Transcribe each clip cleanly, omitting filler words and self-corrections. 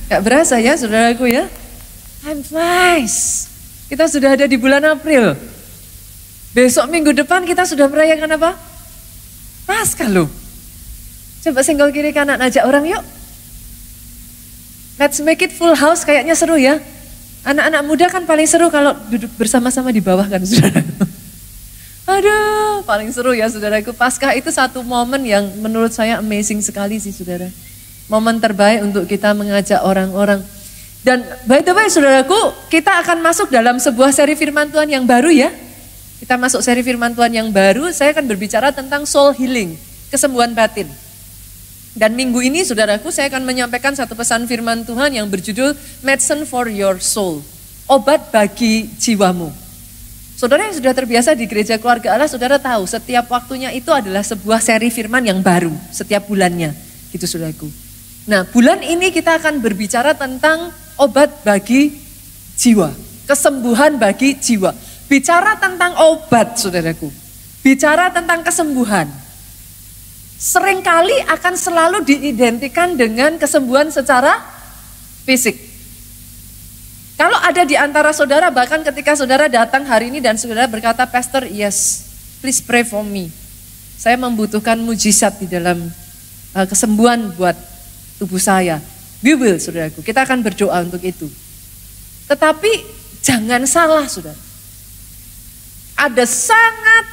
Gak berasa ya saudaraku ya. Time flies. Kita sudah ada di bulan April. Besok minggu depan kita sudah merayakan apa? Paskah loh. Coba senggol kiri kanan ajak orang yuk. Let's make it full house, kayaknya seru ya. Anak-anak muda kan paling seru kalau duduk bersama-sama di bawah kan saudara. Aduh, paling seru ya saudaraku. Paskah itu satu momen yang menurut saya amazing sekali sih saudara. Momen terbaik untuk kita mengajak orang-orang. Dan by the way saudaraku, kita akan masuk dalam sebuah seri firman Tuhan yang baru ya. Kita masuk seri firman Tuhan yang baru, saya akan berbicara tentang soul healing, kesembuhan batin. Dan minggu ini saudaraku, saya akan menyampaikan satu pesan firman Tuhan yang berjudul Medicine for your soul, obat bagi jiwamu. Saudara yang sudah terbiasa di gereja keluarga Allah, saudara tahu setiap waktunya itu adalah sebuah seri firman yang baru, setiap bulannya, gitu saudaraku. Nah, bulan ini kita akan berbicara tentang obat bagi jiwa, kesembuhan bagi jiwa. Bicara tentang obat, saudaraku. Bicara tentang kesembuhan. Seringkali akan selalu diidentikan dengan kesembuhan secara fisik. Kalau ada di antara saudara, bahkan ketika saudara datang hari ini dan saudara berkata, Pastor, yes, please pray for me. Saya membutuhkan mujizat di dalam kesembuhan buat tubuh saya. We will, saudaraku. Kita akan berdoa untuk itu. Tetapi jangan salah, saudara. Ada sangat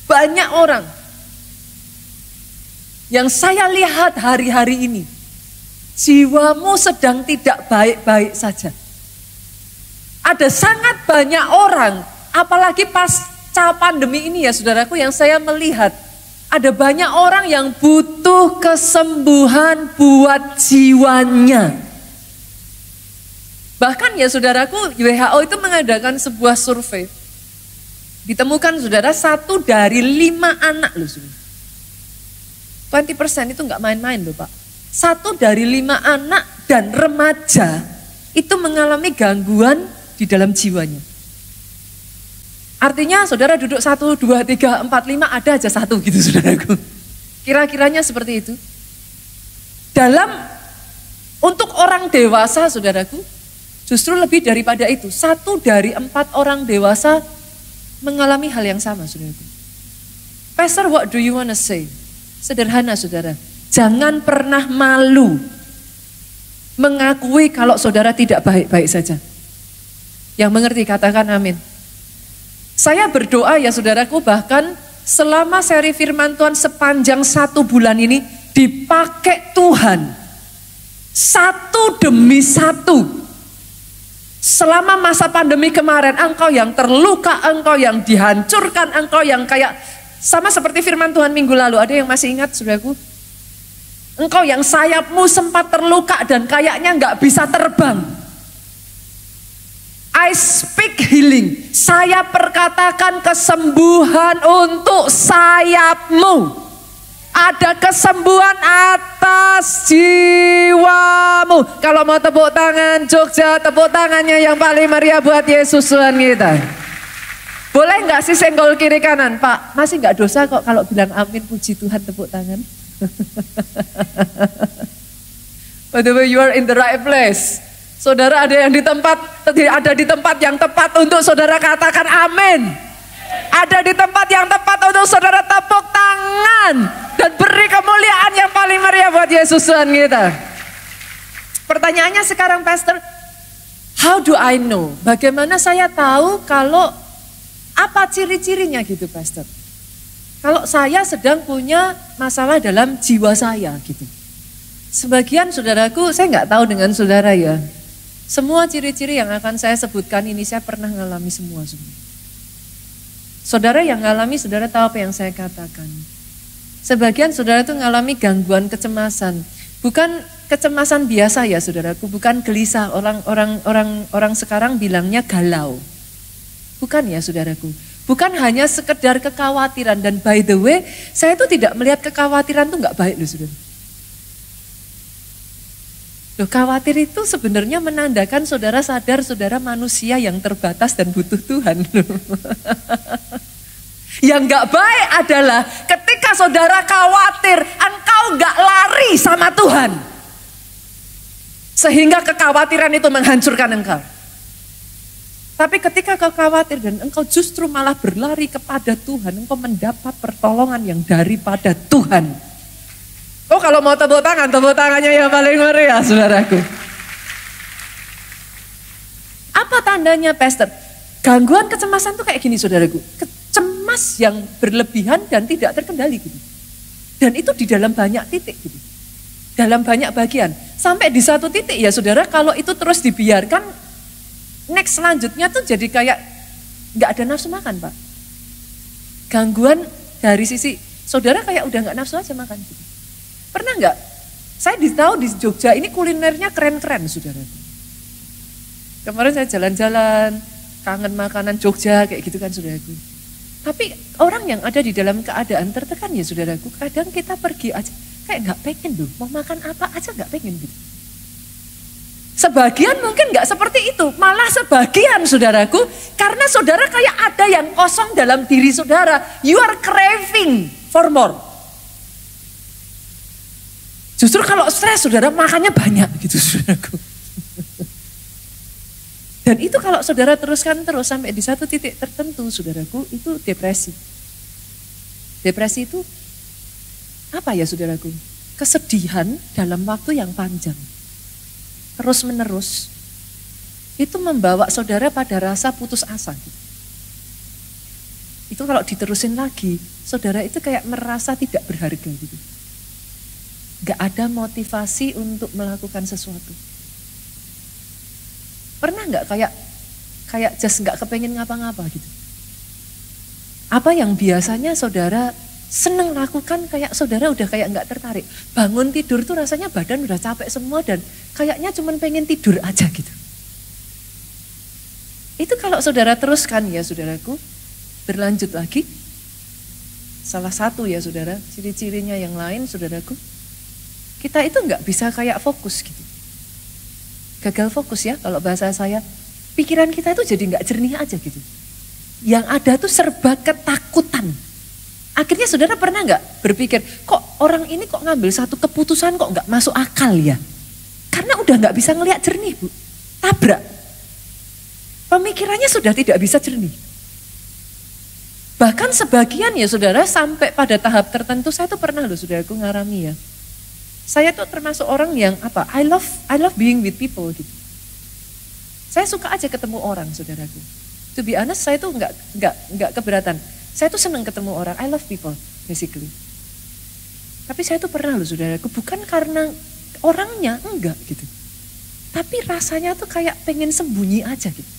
banyak orang yang saya lihat hari-hari ini. Jiwamu sedang tidak baik-baik saja. Ada sangat banyak orang, apalagi pasca pandemi ini ya saudaraku, yang saya melihat. Ada banyak orang yang butuh kesembuhan buat jiwanya. Bahkan ya saudaraku, WHO itu mengadakan sebuah survei. Ditemukan saudara 1 dari 5 anak loh saudara. 20% itu nggak main-main loh Pak. 1 dari 5 anak dan remaja itu mengalami gangguan di dalam jiwanya. Artinya saudara duduk 1, 2, 3, 4, 5 ada aja 1 gitu saudaraku. Kira-kiranya seperti itu. Untuk orang dewasa saudaraku, justru lebih daripada itu. 1 dari 4 orang dewasa mengalami hal yang sama saudaraku. Pastor, what do you want to say? Sederhana saudara, jangan pernah malu mengakui kalau saudara tidak baik-baik saja. Yang mengerti katakan amin. Saya berdoa ya saudaraku, bahkan selama seri firman Tuhan sepanjang 1 bulan ini dipakai Tuhan satu demi satu. Selama masa pandemi kemarin, engkau yang terluka, engkau yang dihancurkan, engkau yang kayak sama seperti firman Tuhan minggu lalu. Ada yang masih ingat saudaraku? Engkau yang sayapmu sempat terluka dan kayaknya nggak bisa terbang. I speak healing. Saya perkatakan kesembuhan untuk sayapmu. Ada kesembuhan atas jiwamu. Kalau mau tepuk tangan Jogja, tepuk tangannya yang paling meriah buat Yesus Tuhan kita. Boleh nggak sih senggol kiri kanan, Pak? Masih nggak dosa kok kalau bilang amin, puji Tuhan, tepuk tangan. By the way, you are in the right place. Saudara ada di tempat yang tepat untuk saudara katakan amin. Ada di tempat yang tepat untuk saudara tepuk tangan dan beri kemuliaan yang paling meriah buat Yesus Tuhan kita. Pertanyaannya sekarang Pastor, how do I know? Bagaimana saya tahu kalau apa ciri-cirinya gitu Pastor? Kalau saya sedang punya masalah dalam jiwa saya gitu. Sebagian saudaraku, saya nggak tahu dengan saudara ya. Semua ciri-ciri yang akan saya sebutkan ini saya pernah ngalami semua. Saudara yang ngalami, saudara tahu apa yang saya katakan. Sebagian saudara itu ngalami gangguan kecemasan. Bukan kecemasan biasa ya saudaraku, bukan gelisah. Orang sekarang bilangnya galau. Bukan ya saudaraku. Bukan hanya sekedar kekhawatiran. Dan by the way, saya itu tidak melihat kekhawatiran itu nggak baik loh saudara. Loh, khawatir itu sebenarnya menandakan saudara sadar saudara manusia yang terbatas dan butuh Tuhan. Yang gak baik adalah ketika saudara khawatir, engkau gak lari sama Tuhan. Sehingga kekhawatiran itu menghancurkan engkau. Tapi ketika kau khawatir dan engkau justru malah berlari kepada Tuhan, engkau mendapat pertolongan yang daripada Tuhan. Oh, kalau mau tepuk tangannya yang paling meriah, saudaraku. Apa tandanya, Pastor? Gangguan kecemasan tuh kayak gini, saudaraku. Cemas yang berlebihan dan tidak terkendali gitu. Dan itu di dalam banyak titik gitu. Dalam banyak bagian. Sampai di satu titik ya saudara, kalau itu terus dibiarkan, next selanjutnya tuh jadi kayak gak ada nafsu makan, Pak. Gangguan dari sisi saudara kayak udah gak nafsu aja makan gitu. Pernah gak? Saya tahu di Jogja ini kulinernya keren-keren, saudara. Kemarin saya jalan-jalan, kangen makanan Jogja kayak gitu kan, saudaraku. Tapi orang yang ada di dalam keadaan tertekan ya saudaraku, kadang kita pergi aja kayak gak pengen loh, mau makan apa aja gak pengen gitu. Sebagian mungkin gak seperti itu, malah sebagian saudaraku, karena saudara kayak ada yang kosong dalam diri saudara, you are craving for more. Justru kalau stres saudara makannya banyak gitu saudaraku. Dan itu kalau saudara teruskan terus sampai di satu titik tertentu, saudaraku, itu depresi. Depresi itu apa ya saudaraku? Kesedihan dalam waktu yang panjang. Terus menerus. Itu membawa saudara pada rasa putus asa. Itu kalau diterusin lagi, saudara itu kayak merasa tidak berharga gitu. Gak ada motivasi untuk melakukan sesuatu. Pernah nggak kayak just nggak kepengen ngapa-ngapa gitu? Apa yang biasanya saudara seneng lakukan kayak saudara udah kayak nggak tertarik. Bangun tidur tuh rasanya badan udah capek semua dan kayaknya cuman pengen tidur aja gitu. Itu kalau saudara teruskan ya saudaraku, berlanjut lagi. Salah satu ya saudara, ciri-cirinya yang lain saudaraku, kita itu nggak bisa kayak fokus gitu. Gagal fokus ya kalau bahasa saya. Pikiran kita itu jadi gak jernih aja gitu. Yang ada tuh serba ketakutan. Akhirnya saudara pernah gak berpikir, kok orang ini kok ngambil satu keputusan kok gak masuk akal ya? Karena udah gak bisa ngelihat jernih Bu. Tabrak. Pemikirannya sudah tidak bisa jernih. Bahkan sebagian ya saudara sampai pada tahap tertentu, saya tuh pernah loh saudaraku ngalami ya. Saya tuh termasuk orang yang apa? I love being with people gitu. Saya suka aja ketemu orang, saudaraku. To be honest, saya tuh nggak keberatan. Saya tuh senang ketemu orang. I love people, basically. Tapi saya tuh pernah loh, saudaraku, bukan karena orangnya enggak gitu. Tapi rasanya tuh kayak pengen sembunyi aja gitu.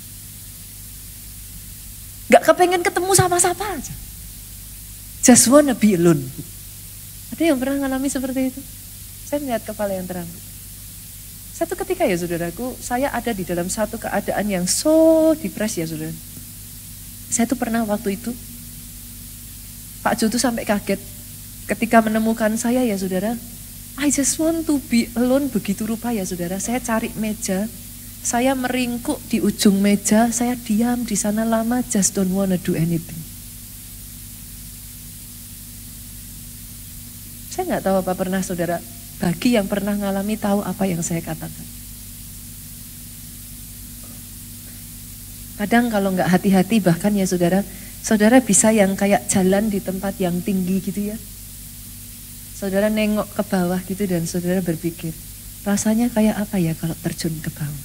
Nggak kepengen ketemu sama-sama aja. Just wanna be alone. Ada yang pernah ngalami seperti itu? Saya melihat kepala yang terang. Satu ketika ya saudaraku, saya ada di dalam satu keadaan yang so depresi ya saudara. Saya tuh pernah waktu itu, Pak Jo tuh sampai kaget ketika menemukan saya ya saudara. I just want to be alone, begitu rupa ya saudara. Saya cari meja, saya meringkuk di ujung meja, saya diam di sana lama, just don't wanna do anything. Saya nggak tahu apa pernah saudara, bagi yang pernah ngalami tahu apa yang saya katakan. Kadang kalau nggak hati-hati bahkan ya saudara, saudara bisa yang kayak jalan di tempat yang tinggi gitu ya. Saudara nengok ke bawah gitu dan saudara berpikir, rasanya kayak apa ya kalau terjun ke bawah.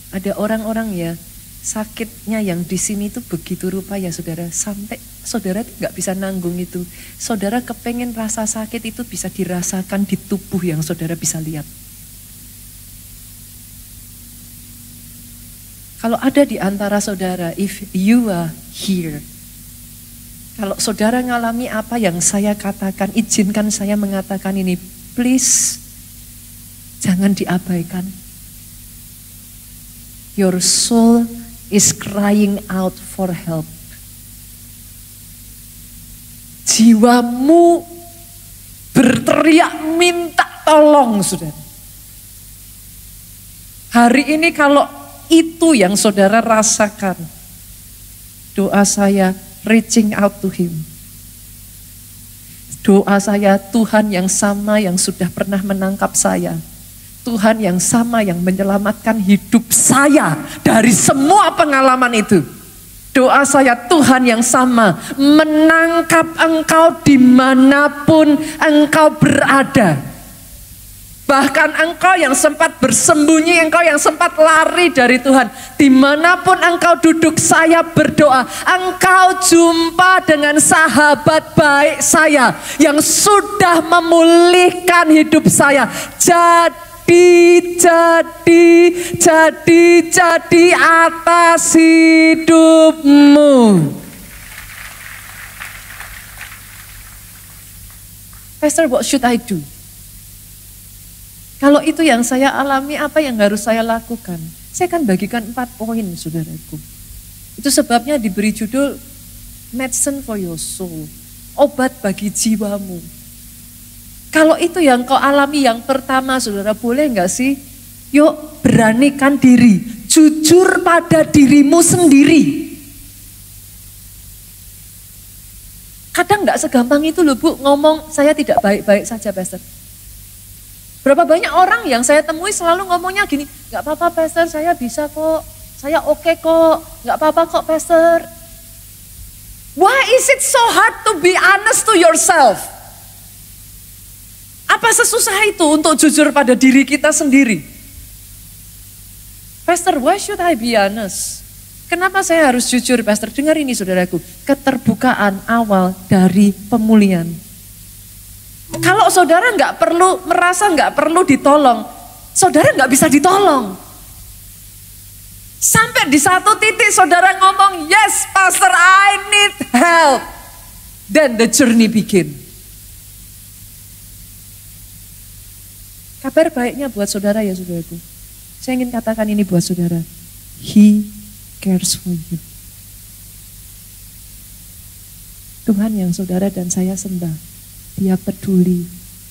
Ada orang-orang ya, sakitnya yang di sini tuh begitu rupa ya saudara, sampai saudara nggak bisa nanggung itu. Saudara kepengen rasa sakit itu bisa dirasakan di tubuh yang saudara bisa lihat. Kalau ada di antara saudara, if you are here, kalau saudara ngalami apa yang saya katakan, izinkan saya mengatakan ini, please jangan diabaikan. Your soul is crying out for help. Jiwamu berteriak minta tolong, saudara. Hari ini kalau itu yang saudara rasakan, doa saya reaching out to him. Doa saya, Tuhan yang sama yang sudah pernah menangkap saya. Tuhan yang sama yang menyelamatkan hidup saya dari semua pengalaman itu. Doa saya, Tuhan yang sama menangkap engkau dimanapun engkau berada. Bahkan engkau yang sempat bersembunyi, engkau yang sempat lari dari Tuhan. Dimanapun engkau duduk, saya berdoa. Engkau jumpa dengan sahabat baik saya yang sudah memulihkan hidup saya. Jadi atas hidupmu. Pastor, what should I do? Kalau itu yang saya alami, apa yang harus saya lakukan? Saya akan bagikan 4 poin, saudaraku. Itu sebabnya diberi judul Medicine for your soul, obat bagi jiwamu. Kalau itu yang kau alami yang pertama, saudara, boleh enggak sih? Yuk beranikan diri, jujur pada dirimu sendiri. Kadang enggak segampang itu loh Bu, ngomong saya tidak baik-baik saja, Pastor. Berapa banyak orang yang saya temui selalu ngomongnya gini, gak apa-apa Pastor, saya bisa kok, saya oke kok, gak apa-apa kok Pastor. Why is it so hard to be honest to yourself? Apa sesusah itu untuk jujur pada diri kita sendiri? Pastor, why should I be honest? Kenapa saya harus jujur, Pastor? Dengar ini saudaraku, keterbukaan awal dari pemulihan. Kalau saudara merasa nggak perlu ditolong, saudara nggak bisa ditolong. Sampai di satu titik saudara ngomong, yes Pastor, I need help. Then the journey begin. Kabar baiknya buat saudara ya saudaraku. Saya ingin katakan ini buat saudara. He cares for you. Tuhan yang saudara dan saya sembah, Dia peduli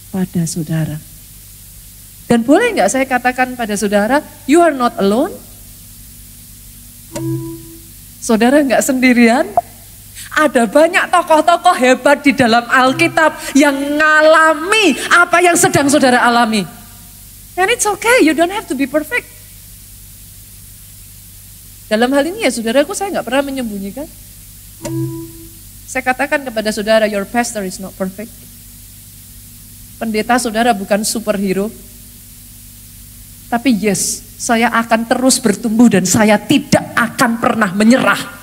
pada saudara. Dan boleh nggak saya katakan pada saudara, you are not alone. Saudara nggak sendirian. Ada banyak tokoh-tokoh hebat di dalam Alkitab yang ngalami apa yang sedang saudara alami. And it's okay, you don't have to be perfect. Dalam hal ini ya saudaraku, saya nggak pernah menyembunyikan. Saya katakan kepada saudara, your pastor is not perfect. Pendeta saudara bukan superhero. Tapi yes, saya akan terus bertumbuh dan saya tidak akan pernah menyerah.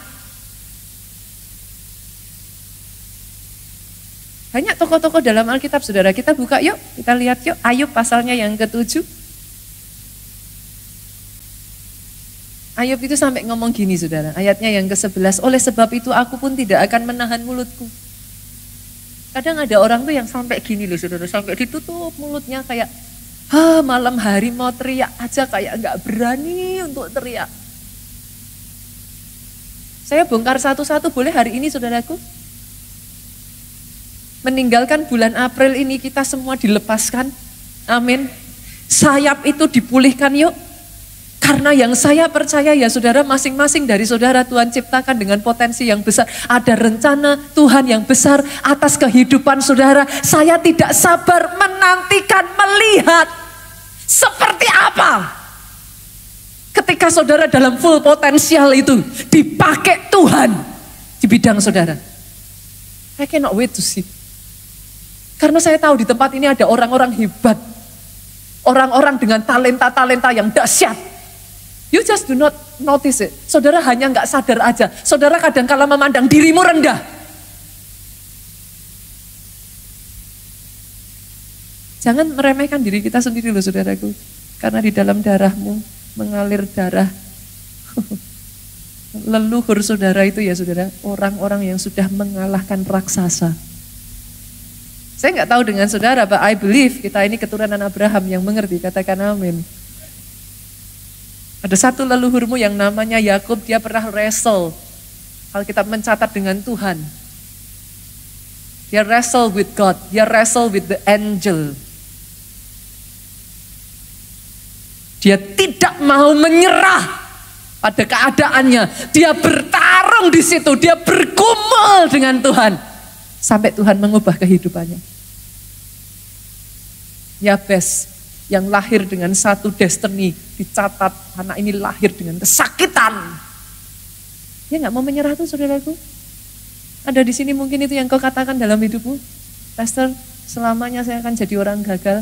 Banyak tokoh-tokoh dalam Alkitab saudara, kita buka yuk, kita lihat yuk. Ayub pasalnya yang ke-7. Ayub itu sampai ngomong gini saudara, ayatnya yang ke-11, oleh sebab itu aku pun tidak akan menahan mulutku. Kadang ada orang tuh yang sampai gini loh saudara, sampai ditutup mulutnya kayak, malam hari mau teriak aja kayak gak berani untuk teriak. Saya bongkar satu-satu boleh hari ini saudaraku? Meninggalkan bulan April ini kita semua dilepaskan, amin. Sayap itu dipulihkan yuk. Karena yang saya percaya ya saudara, masing-masing dari saudara Tuhan ciptakan dengan potensi yang besar. Ada rencana Tuhan yang besar atas kehidupan saudara. Saya tidak sabar menantikan melihat seperti apa ketika saudara dalam full potensial itu dipakai Tuhan di bidang saudara. I cannot wait to see. Karena saya tahu di tempat ini ada orang-orang hebat. Orang-orang dengan talenta-talenta yang dahsyat. You just do not notice it. Saudara hanya nggak sadar aja. Saudara kadang-kala memandang dirimu rendah. Jangan meremehkan diri kita sendiri loh saudaraku. Karena di dalam darahmu mengalir darah leluhur saudara itu ya saudara. Orang-orang yang sudah mengalahkan raksasa. Saya nggak tahu dengan saudara, but I believe kita ini keturunan Abraham yang mengerti. Katakan amin. Ada satu leluhurmu yang namanya Yakub, dia pernah wrestle. Alkitab mencatat dengan Tuhan. Dia wrestle with God, dia wrestle with the angel. Dia tidak mau menyerah pada keadaannya. Dia bertarung di situ, dia bergumul dengan Tuhan. sampai Tuhan mengubah kehidupannya. Yabes yang lahir dengan satu destiny, dicatat anak ini lahir dengan kesakitan. Dia nggak mau menyerah tuh saudaraku. Ada di sini mungkin itu yang kau katakan dalam hidupmu. Pastor, selamanya saya akan jadi orang gagal.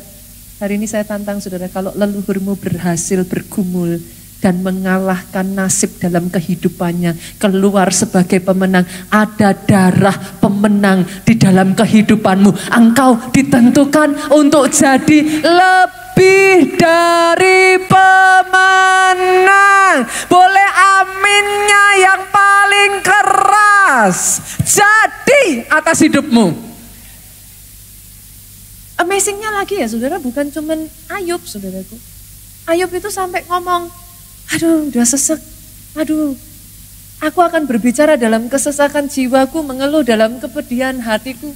Hari ini saya tantang saudara, kalau leluhurmu berhasil bergumul dan mengalahkan nasib dalam kehidupannya, keluar sebagai pemenang, ada darah pemenang di dalam kehidupanmu. Engkau ditentukan untuk jadi lebih dari pemenang. Boleh aminnya yang paling keras. Jadi atas hidupmu. Amazingnya lagi ya saudara, bukan cuman Ayub saudaraku. Ayub itu sampai ngomong, aduh udah sesek, aduh aku akan berbicara dalam kesesakan jiwaku, mengeluh dalam kepedihan hatiku.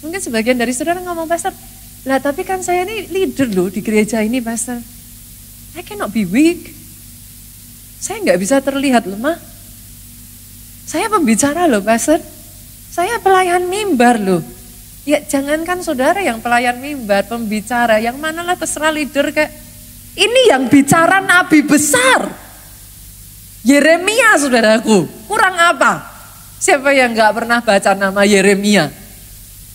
Mungkin sebagian dari saudara ngomong, pastor, lah tapi kan saya ini leader loh di gereja ini pastor. I cannot be weak. Saya nggak bisa terlihat lemah. Saya pembicara loh pastor. Saya pelayan mimbar loh. Ya jangankan saudara yang pelayan mimbar, pembicara, yang manalah terserah leader kayak. Ini yang bicara nabi besar. Yeremia saudaraku, kurang apa? Siapa yang gak pernah baca nama Yeremia?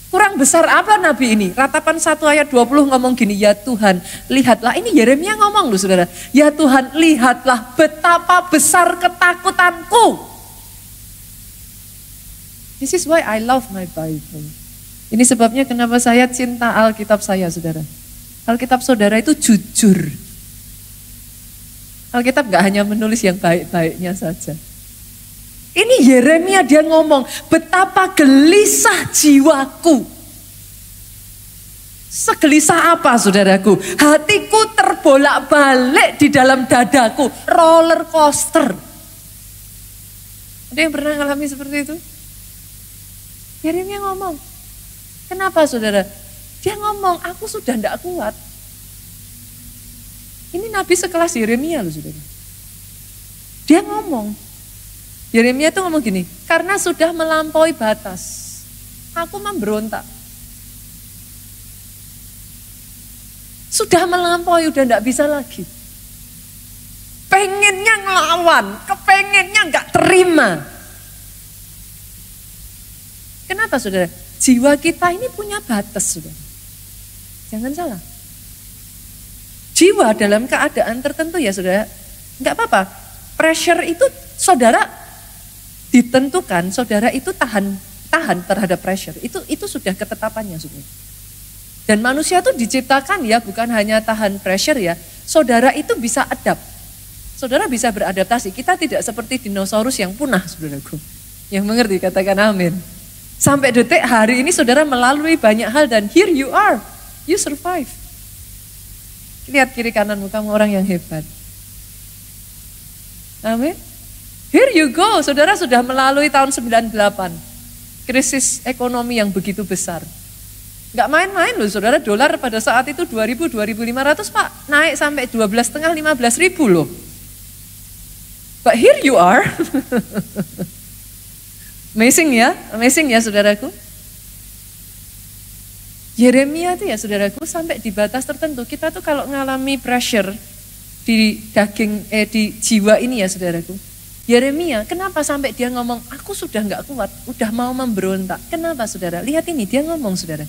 Kurang besar apa nabi ini? Ratapan 1 ayat 20 ngomong gini, ya Tuhan lihatlah, ini Yeremia ngomong loh saudara. Ya Tuhan lihatlah betapa besar ketakutanku. This is why I love my Bible. Ini sebabnya kenapa saya cinta Alkitab saya, saudara. Alkitab saudara itu jujur. Alkitab gak hanya menulis yang baik-baiknya saja. Ini Yeremia dia ngomong, betapa gelisah jiwaku. Segelisah apa saudaraku? Hatiku terbolak-balik di dalam dadaku, roller coaster. Ada yang pernah mengalami seperti itu? Yeremia ngomong, kenapa saudara? Dia ngomong, aku sudah tidak kuat. Ini nabi sekelas Yeremia loh saudara. Dia ngomong, Yeremia tuh ngomong gini, karena sudah melampaui batas, aku memberontak. Sudah melampaui, udah tidak bisa lagi. Pengennya ngelawan, kepengennya nggak terima. Kenapa saudara? Jiwa kita ini punya batas, saudara. Jangan salah. Jiwa dalam keadaan tertentu ya saudara, enggak apa-apa. Pressure itu saudara ditentukan, saudara itu tahan terhadap pressure. Itu sudah ketetapannya saudara. Dan manusia itu diciptakan ya, bukan hanya tahan pressure ya. Saudara itu bisa adapt. Saudara bisa beradaptasi. Kita tidak seperti dinosaurus yang punah, saudaraku. Yang mengerti katakan amin. Sampai detik hari ini saudara melalui banyak hal dan here you are, you survive. Lihat kiri kananmu, kamu orang yang hebat. Amin. Here you go, saudara sudah melalui tahun 98. Krisis ekonomi yang begitu besar. Enggak main-main loh saudara, dolar pada saat itu 2.000, 2.500 Pak. Naik sampai 12,5, 15.000 loh. But here you are. Amazing ya saudaraku. Yeremia itu ya saudaraku sampai di batas tertentu. Kita tuh kalau ngalami pressure di daging, di jiwa ini ya saudaraku. Yeremia, kenapa sampai dia ngomong, aku sudah gak kuat, udah mau memberontak. Kenapa saudara? Lihat ini, dia ngomong saudara.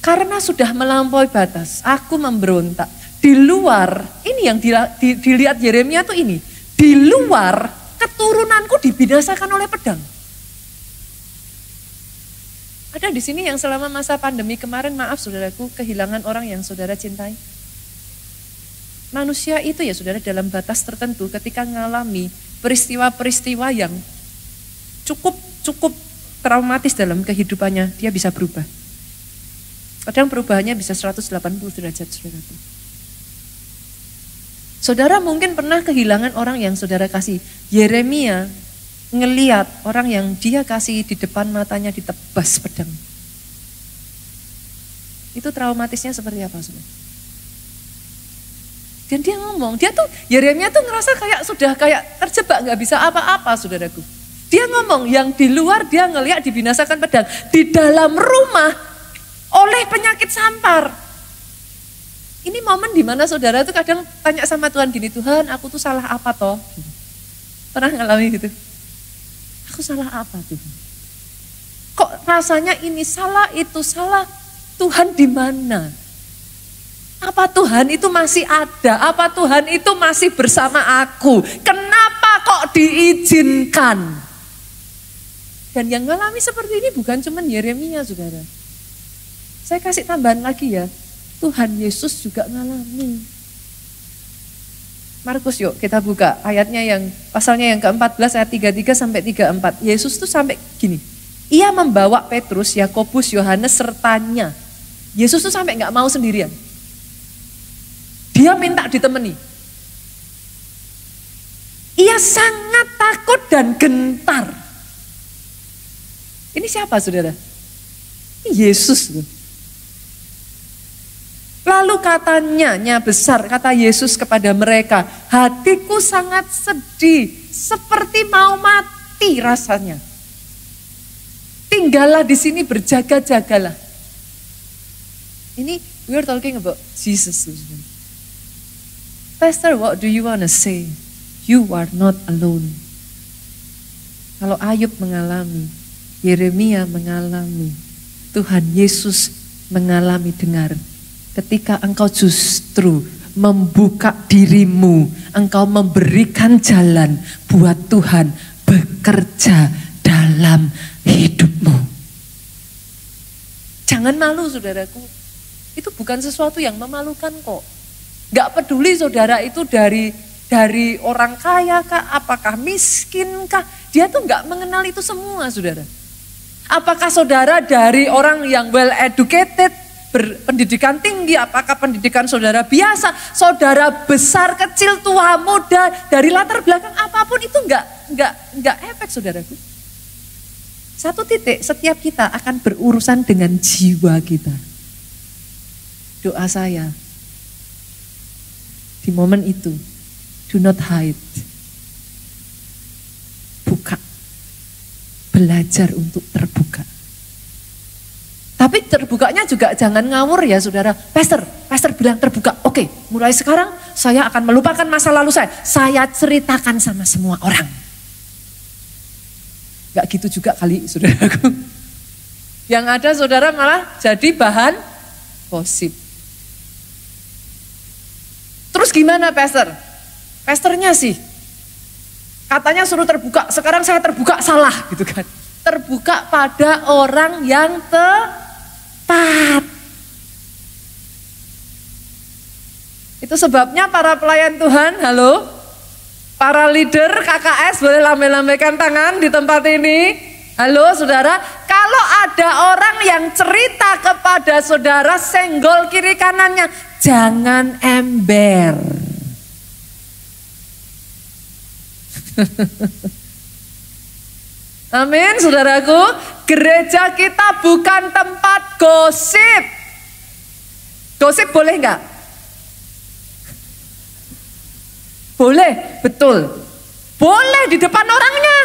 Karena sudah melampaui batas, aku memberontak. Di luar, ini yang dilihat Yeremia tuh ini. Di luar, keturunanku dibinasakan oleh pedang. Ada di sini yang selama masa pandemi kemarin, maaf saudaraku, kehilangan orang yang saudara cintai. Manusia itu ya saudara dalam batas tertentu ketika mengalami peristiwa-peristiwa yang cukup traumatis dalam kehidupannya, dia bisa berubah. Kadang perubahannya bisa 180 derajat saudaraku. Saudara mungkin pernah kehilangan orang yang saudara kasih. Yeremia ngeliat orang yang dia kasih di depan matanya ditebas pedang. Itu traumatisnya seperti apa saudara? Dan dia ngomong, Yeremia tuh ngerasa kayak sudah kayak terjebak, gak bisa apa-apa saudaraku. Dia ngomong yang di luar dia ngelihat dibinasakan pedang, di dalam rumah oleh penyakit sampar. Ini momen dimana saudara tuh kadang tanya sama Tuhan gini, Tuhan aku tuh salah apa toh? Pernah ngalami gitu? Aku salah apa tuh? Kok rasanya ini salah, itu salah, Tuhan di mana? Apa Tuhan itu masih ada? Apa Tuhan itu masih bersama aku? Kenapa kok diizinkan? Dan yang ngalami seperti ini bukan cuma Yeremia, saudara. Saya kasih tambahan lagi ya, Tuhan Yesus juga ngalami. Markus yuk kita buka ayatnya yang pasalnya yang ke-14 ayat 33 sampai 34. Yesus tuh sampai gini, ia membawa Petrus, Yakobus, Yohanes sertanya. Yesus tuh sampai gak mau sendirian. Dia minta ditemani. Ia sangat takut dan gentar. Ini siapa saudara? Ini Yesus. Lalu katanya besar, kata Yesus kepada mereka, hatiku sangat sedih, seperti mau mati rasanya. Tinggallah di sini berjaga-jagalah. Ini we are talking about Jesus. Pastor, what do you want to say? You are not alone. Kalau Ayub mengalami, Yeremia mengalami, Tuhan Yesus mengalami, dengar. Ketika engkau justru membuka dirimu, engkau memberikan jalan buat Tuhan bekerja dalam hidupmu. Jangan malu saudaraku, itu bukan sesuatu yang memalukan kok. Gak peduli saudara itu dari orang kaya kah, apakah miskin kah, dia tuh gak mengenal itu semua saudara. Apakah saudara dari orang yang well educated, berpendidikan tinggi, apakah pendidikan saudara biasa, saudara besar, kecil, tua, muda, dari latar belakang apapun itu enggak efek saudaraku. Satu titik, setiap kita akan berurusan dengan jiwa kita. Doa saya, di momen itu, do not hide. Buka. Belajar untuk terbuka. Tapi terbukanya juga jangan ngawur ya saudara. Pastor bilang terbuka. Oke, mulai sekarang saya akan melupakan masa lalu saya. Saya ceritakan sama semua orang. Gak gitu juga kali saudaraku. Yang ada saudara malah jadi bahan gosip. Terus gimana pastor? Pastornya sih katanya suruh terbuka. Sekarang saya terbuka salah gitu kan. Terbuka pada orang yang tepat. Itu sebabnya para pelayan Tuhan, halo, para leader KKS boleh lambai-lambaikan tangan di tempat ini. Halo saudara, kalau ada orang yang cerita kepada saudara senggol kiri kanannya, jangan ember. Amin saudaraku, gereja kita bukan tempat gosip. Gosip boleh enggak? Boleh, betul. Boleh di depan orangnya.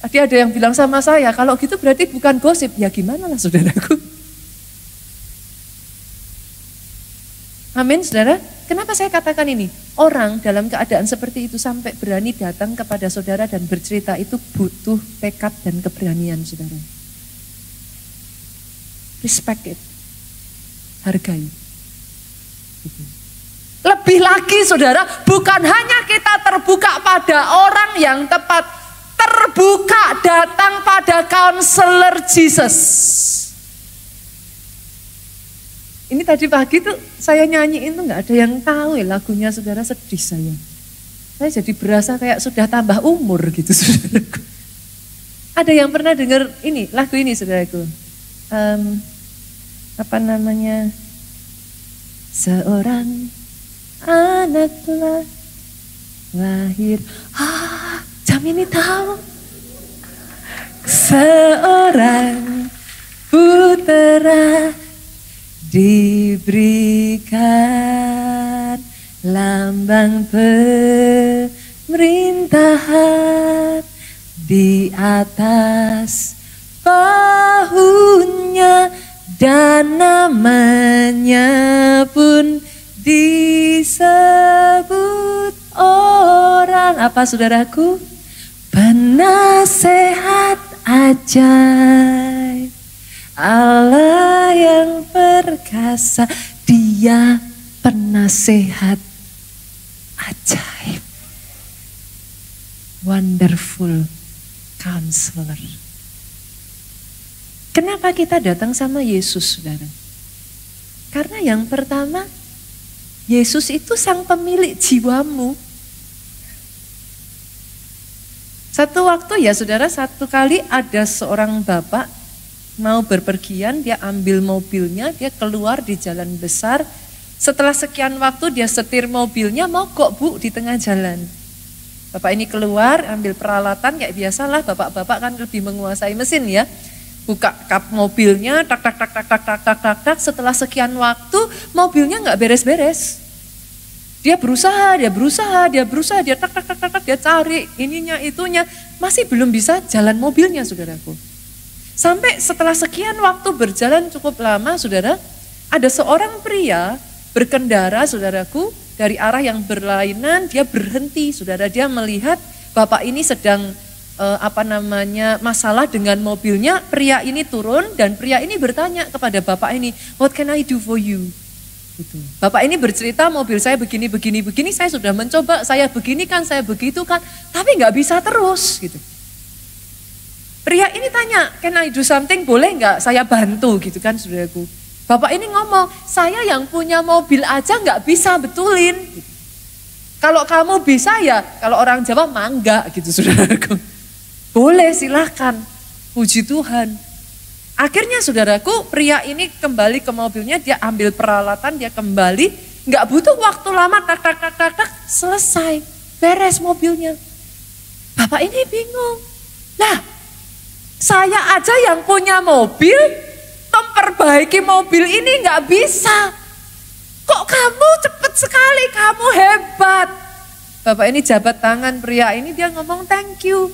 Tadi ada yang bilang sama saya, kalau gitu berarti bukan gosip. Ya gimana lah saudaraku. Amin saudara. Kenapa saya katakan ini? Orang dalam keadaan seperti itu sampai berani datang kepada saudara dan bercerita itu butuh tekad dan keberanian saudara. Respect it. Hargai. Lebih lagi saudara, bukan hanya kita terbuka pada orang yang tepat, terbuka datang pada counselor Jesus. Ini tadi pagi tuh saya nyanyiin tuh gak ada yang tahu ya lagunya saudara, sedih saya. Saya jadi berasa kayak sudah tambah umur gitu saudaraku. Ada yang pernah dengar ini, lagu ini saudaraku? Apa namanya? Seorang anak telah lahir. Jam ini tahu. Seorang putera diberikan lambang pemerintahan. di atas bahunya, dan namanya pun disebut orang, apa saudaraku? Penasehat ajaib, Allah yang perkasa, Dia penasehat ajaib. Wonderful Counselor. Kenapa kita datang sama Yesus, saudara? Karena yang pertama, Yesus itu sang pemilik jiwamu. Satu waktu ya saudara, satu kali ada seorang bapak mau berpergian, dia ambil mobilnya, dia keluar di jalan besar. Setelah sekian waktu dia setir mobilnya, mogok bu di tengah jalan. Bapak ini keluar, ambil peralatan, kayak biasalah bapak-bapak kan lebih menguasai mesin ya. Buka kap mobilnya, tak. Setelah sekian waktu, mobilnya nggak beres-beres. Dia berusaha, dia tak, dia cari ininya, itunya. Masih belum bisa jalan mobilnya, saudaraku. Sampai setelah sekian waktu berjalan cukup lama, saudara, ada seorang pria berkendara, saudaraku, dari arah yang berlainan, dia berhenti, saudara. Dia melihat bapak ini sedang masalah dengan mobilnya. Pria ini turun dan pria ini bertanya kepada bapak ini, "What can I do for you?" Gitu. Bapak ini bercerita, mobil saya begini, saya sudah mencoba, saya begini kan, saya begitu kan, tapi nggak bisa terus gitu. Pria ini tanya, "Can I do something? Boleh nggak saya bantu?" Gitu kan, saudaraku. Bapak ini ngomong, "Saya yang punya mobil aja nggak bisa betulin. Gitu. Kalau kamu bisa ya, kalau orang Jawa mangga gitu, saudaraku. Boleh, silahkan. Puji Tuhan." Akhirnya saudaraku, pria ini kembali ke mobilnya, dia ambil peralatan, dia kembali, nggak butuh waktu lama, tak, selesai, beres mobilnya. Bapak ini bingung, lah saya aja yang punya mobil, memperbaiki mobil ini nggak bisa. Kok kamu cepet sekali, kamu hebat. Bapak ini jabat tangan pria ini, dia ngomong thank you.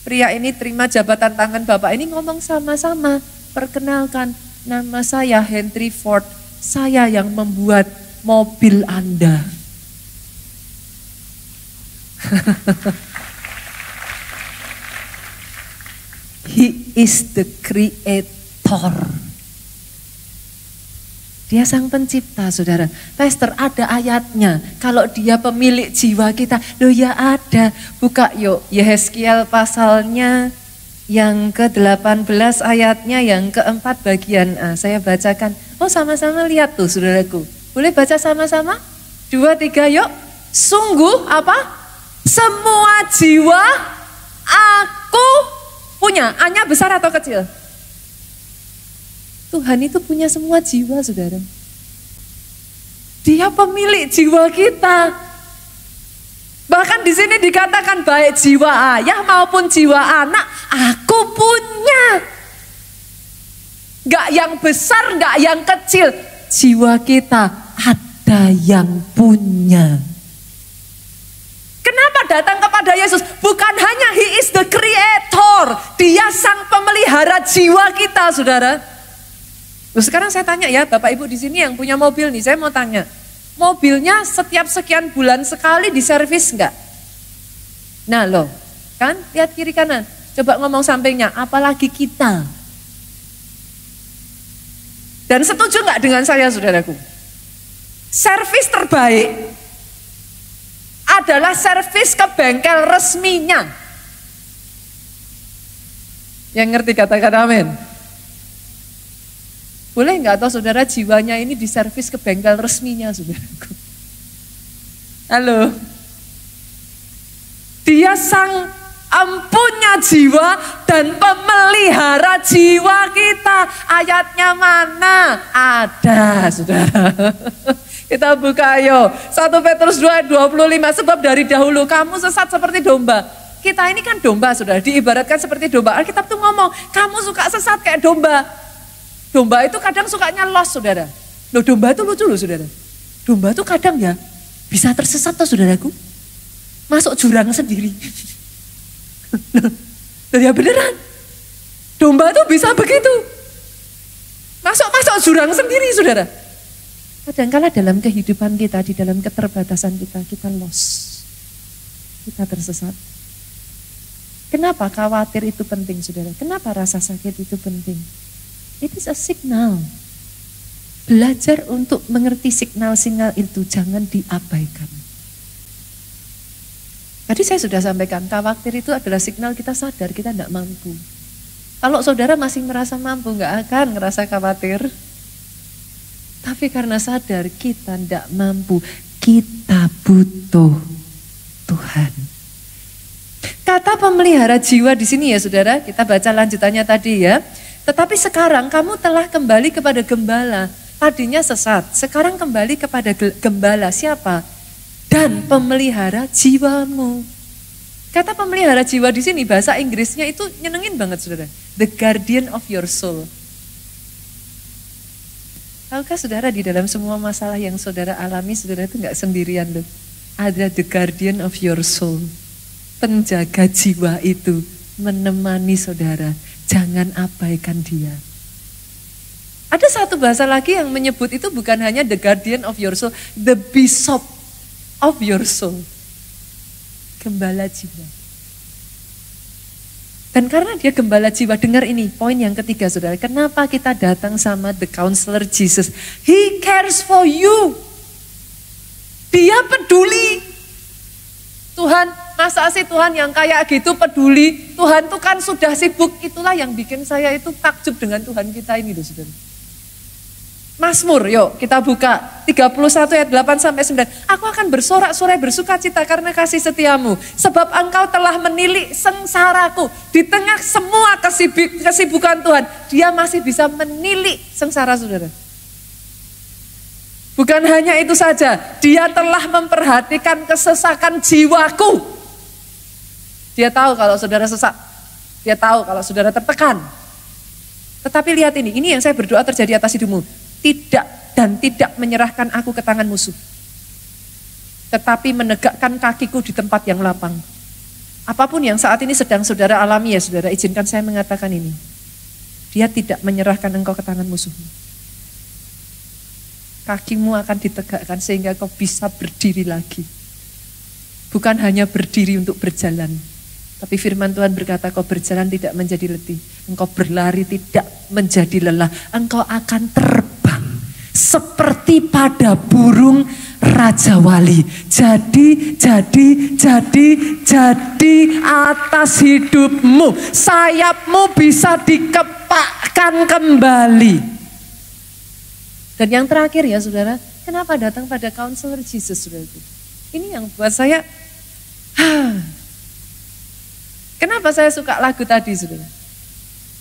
Pria ini terima jabatan tangan bapak ini, ngomong sama-sama. Perkenalkan, nama saya Henry Ford, saya yang membuat mobil Anda. He is the creator. Dia sang pencipta, saudara. Pastor, ada ayatnya. Kalau dia pemilik jiwa kita, loh ya ada. Buka yuk, Yehezkiel pasalnya yang ke-18 ayatnya yang ke-4 bagian A. Saya bacakan. Oh, sama-sama lihat tuh, saudaraku. Boleh baca sama-sama? 2, 3, yuk. Sungguh apa? Semua jiwa aku punya. A-nya besar atau kecil? Tuhan itu punya semua jiwa, saudara. Dia pemilik jiwa kita. Bahkan di sini dikatakan baik jiwa ayah maupun jiwa anak, aku punya. Gak yang besar, gak yang kecil. Jiwa kita ada yang punya. Kenapa datang kepada Yesus? Bukan hanya He is the creator. Dia sang pemelihara jiwa kita, saudara. Loh, sekarang saya tanya ya, Bapak Ibu di sini yang punya mobil nih, saya mau tanya. Mobilnya setiap sekian bulan sekali diservis enggak? Nah loh, kan lihat kiri kanan. Coba ngomong sampingnya, apalagi kita. Dan setuju enggak dengan saya, saudaraku? Servis terbaik adalah servis ke bengkel resminya. Yang ngerti katakan amin. Boleh nggak atau saudara jiwanya ini diservis ke bengkel resminya, saudaraku? Halo. Dia sang empunya jiwa dan pemelihara jiwa kita. Ayatnya mana? Ada, saudara. Kita buka ayo. 1 Petrus 2:25. Sebab dari dahulu kamu sesat seperti domba. Kita ini kan domba, saudara. Diibaratkan seperti domba. Alkitab tuh ngomong, kamu suka sesat kayak domba. Domba itu kadang sukanya lost, saudara. Loh, domba itu lucu loh, saudara. Domba itu kadang ya bisa tersesat tuh, saudaraku. Masuk jurang sendiri. Ya beneran. Domba tuh bisa begitu. Masuk jurang sendiri, saudara. Kadang-kala dalam kehidupan kita, di dalam keterbatasan kita lost. Kita tersesat. Kenapa khawatir itu penting, saudara? Kenapa rasa sakit itu penting? It is a signal. Belajar untuk mengerti signal-signal itu, jangan diabaikan. Tadi saya sudah sampaikan, khawatir itu adalah signal kita sadar kita tidak mampu. Kalau saudara masih merasa mampu, nggak akan ngerasa khawatir. Tapi karena sadar kita tidak mampu, kita butuh Tuhan. Kata pemelihara jiwa di sini ya saudara, kita baca lanjutannya tadi ya. Tetapi sekarang kamu telah kembali kepada gembala. Tadinya sesat, sekarang kembali kepada gembala. Siapa? Dan pemelihara jiwamu. Kata pemelihara jiwa di sini bahasa Inggrisnya itu nyenengin banget saudara. The guardian of your soul. Tahukah saudara di dalam semua masalah yang saudara alami, saudara itu gak sendirian loh. Ada the guardian of your soul. Penjaga jiwa itu menemani saudara. Jangan abaikan dia. Ada satu bahasa lagi yang menyebut itu bukan hanya the guardian of your soul, the bishop of your soul. Gembala jiwa. Dan karena dia gembala jiwa, dengar ini poin yang ketiga saudara. Kenapa kita datang sama the counselor Jesus? He cares for you. Dia peduli. Tuhan, masa sih Tuhan yang kayak gitu peduli? Tuhan tuh kan sudah sibuk. Itulah yang bikin saya itu takjub dengan Tuhan kita ini loh saudara. Mazmur, yuk kita buka 31 ayat 8 sampai 9. Aku akan bersorak-sorai bersuka cita karena kasih setiamu. Sebab engkau telah menilik sengsaraku. Di tengah semua kesibukan Tuhan, dia masih bisa menilik sengsara saudara. Bukan hanya itu saja, dia telah memperhatikan kesesakan jiwaku. Dia tahu kalau saudara sesak. Dia tahu kalau saudara tertekan. Tetapi lihat ini yang saya berdoa terjadi atas hidupmu. Tidak menyerahkan aku ke tangan musuh. Tetapi menegakkan kakiku di tempat yang lapang. Apapun yang saat ini sedang saudara alami ya saudara, izinkan saya mengatakan ini. Dia tidak menyerahkan engkau ke tangan musuhmu. Kakimu akan ditegakkan sehingga kau bisa berdiri lagi. Bukan hanya berdiri untuk berjalan. Tapi firman Tuhan berkata kau berjalan tidak menjadi letih. Engkau berlari tidak menjadi lelah. Engkau akan terbang seperti pada burung Raja Wali. Jadi atas hidupmu. Sayapmu bisa dikepakkan kembali. Dan yang terakhir ya saudara, kenapa datang pada counselor Jesus saudara itu? Ini yang buat saya, kenapa saya suka lagu tadi saudara?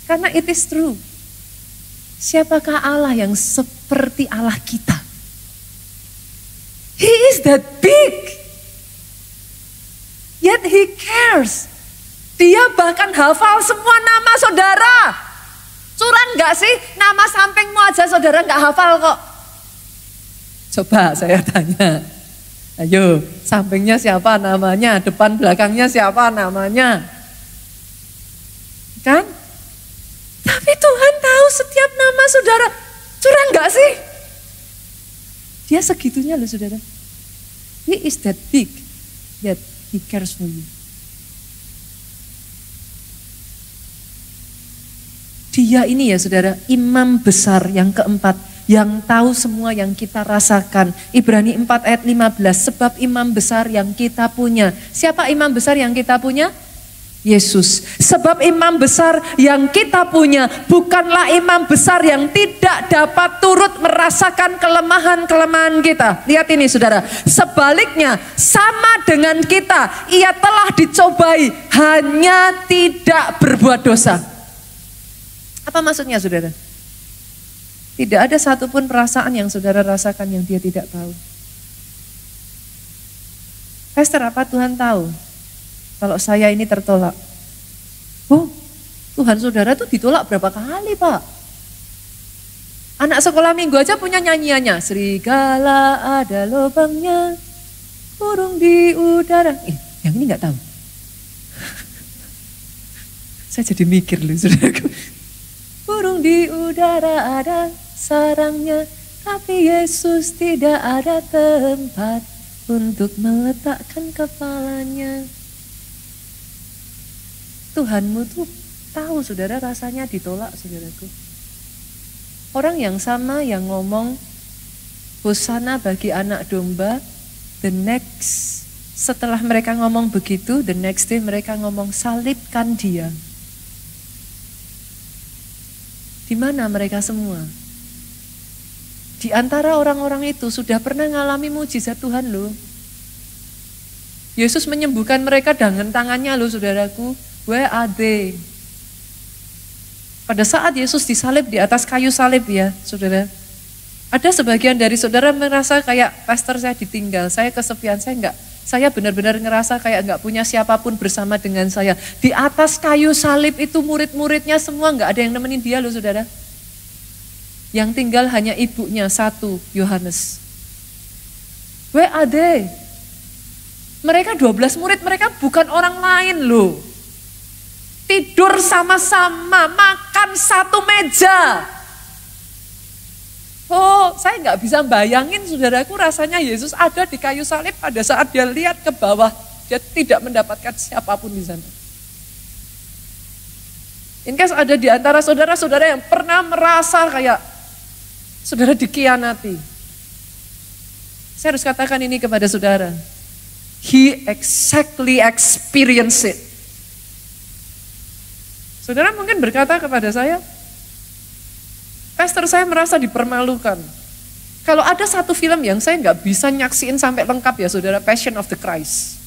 Karena it is true. Siapakah Allah yang seperti Allah kita? He is that big. Yet he cares. Dia bahkan hafal semua nama saudara. Curang gak sih? Nama sampingmu aja saudara gak hafal kok. Coba saya tanya. Ayo, sampingnya siapa namanya? Depan belakangnya siapa namanya? Kan? Tapi Tuhan tahu setiap nama saudara. Curang gak sih? Dia segitunya loh saudara. He is that big, yet he cares for you. Dia ini ya saudara, imam besar yang keempat, yang tahu semua yang kita rasakan. Ibrani 4 ayat 15, sebab imam besar yang kita punya. Siapa imam besar yang kita punya? Yesus. Sebab imam besar yang kita punya bukanlah imam besar yang tidak dapat turut merasakan kelemahan-kelemahan kita. Lihat ini saudara, sebaliknya sama dengan kita, ia telah dicobai hanya tidak berbuat dosa. Apa maksudnya saudara? Tidak ada satupun perasaan yang saudara rasakan yang dia tidak tahu. Pastor, apa Tuhan tahu kalau saya ini tertolak? Oh, Tuhan saudara tuh ditolak berapa kali Pak? Anak sekolah minggu aja punya nyanyiannya. Serigala ada lubangnya, burung di udara. Yang ini gak tahu. Saya jadi mikir loh saudaraku. Burung di udara ada sarangnya, tapi Yesus tidak ada tempat untuk meletakkan kepalanya. Tuhanmu tuh tahu saudara rasanya ditolak saudaraku. Orang yang sama yang ngomong Hosana bagi anak domba, the next setelah mereka ngomong begitu, the next day mereka ngomong salibkan dia. Di mana mereka semua? Di antara orang-orang itu sudah pernah ngalami mujizat Tuhan loh. Yesus menyembuhkan mereka dengan tangannya loh saudaraku. Where are they? Pada saat Yesus disalib di atas kayu salib ya saudara. Ada sebagian dari saudara merasa kayak pastor saya ditinggal, saya kesepian, saya benar-benar ngerasa kayak nggak punya siapapun bersama dengan saya. Di atas kayu salib itu murid-muridnya semua nggak ada yang nemenin dia loh saudara. Yang tinggal hanya ibunya satu, Yohanes. Where are they? Mereka 12 murid, mereka bukan orang lain loh. Tidur sama-sama, makan satu meja. Oh, saya nggak bisa bayangin saudaraku rasanya Yesus ada di kayu salib pada saat dia lihat ke bawah. Dia tidak mendapatkan siapapun di sana. In case ada di antara saudara-saudara yang pernah merasa kayak saudara dikhianati. Saya harus katakan ini kepada saudara. He exactly experienced it. Saudara mungkin berkata kepada saya, pastor saya merasa dipermalukan. Kalau ada satu film yang saya nggak bisa nyaksiin sampai lengkap ya saudara, Passion of the Christ.